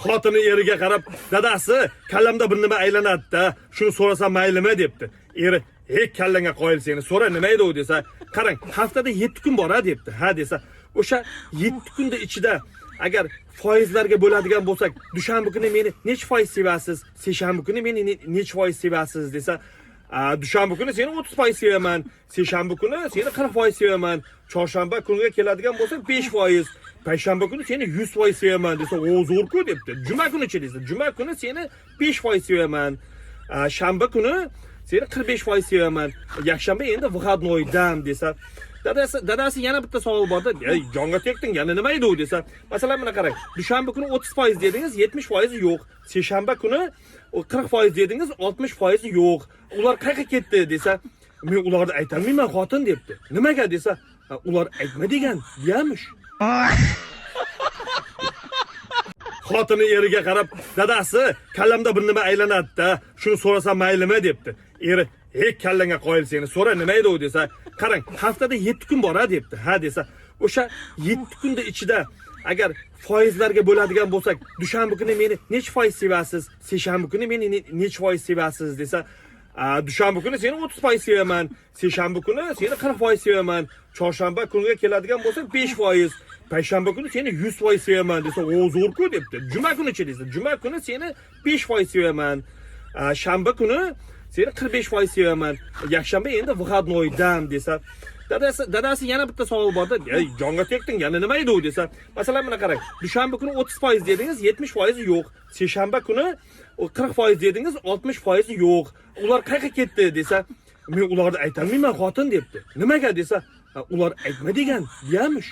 Xotini eriga qarab, dadasi kallamda bir nima aylanadi-da, shuni so'rasam maylimi debdi. Eri, "Hey, kallanga qoyil seni, so'ra nima edi u?" desa, "Qarang, haftada 7 kun bor-a" debdi. "Ha" desa, "O'sha 7 kunda ichida agar foizlarga bo'ladigan bo'lsak, dushanba kuni meni nech foiz sevasiz, seshanba kuni meni nech foiz sevasiz" desa, dushanba kuni seni 30% sevaman, seshanba kuni seni 40% sevaman, chorshanba kuniga keladigan bo'lsa 5%, payshanba kuni seni 100% sevaman desa, "O, zo'r-ku" debdi. Juma kunichi desa, "Juma kuni seni 5% sevaman, shanba kuni seni 45% sevaman, yakshanba endi выходной-dam" desa, dadasi yana bitta savol borda, "Ey, jonga tekding, yana nima edi u?" desa, masalan mana qarang, dushanba kuni 30% dedingiz, 70% yo'q. Seshanba kuni 40% dedingiz, 60% yo'q. Ular qayerga ketdi desa, "Men ularni aytolmayman xotin" debdi. "Nimaga?" desa, "Ular aytma degan" deyamish. Xotini eriga qarab, dadasi kallamda bir nima aylanadi-da, shuni so'rasam maylimi debdi. Eri, "Hey, kallanga qoyil seni, so'ra nima edi u?" desa, "Qarang, haftada 7 kun bor-a" debdi. "Ha" desa, "O'sha 7 kunda ichida agar foizlarga bo'ladigan bo'lsak, dushanba kuni meni nech foiz sevasiz, seshanba kuni meni nech foiz sevasiz" desa, dushanba kuni seni 30% sevaman, seshanba kuni seni 40% sevaman, chorshanba kuniga keladigan bo'lsa 5%, payshanba kuni seni 100% sevaman desa, "O, zo'r-ku" debdi. Juma kunichi desa, "Juma kuni seni 5% sevaman, shanba kuni seni 45% sevaman, yakshanba endi выходной-dam" desa, dadasi yana bitta savol borda, "Ey, jonga tekding, yana nima edi u?" desa, masalan mana qarang, dushanba kuni 30% dedingiz, 70% yo'q. Seshanba kuni 40% dedingiz, 60% yo'q. Ular qayerga ketdi desa, "Men ularni aytolmayman xotin" debdi. "Nimaga?" desa, "Ular aytma degan" deyamish.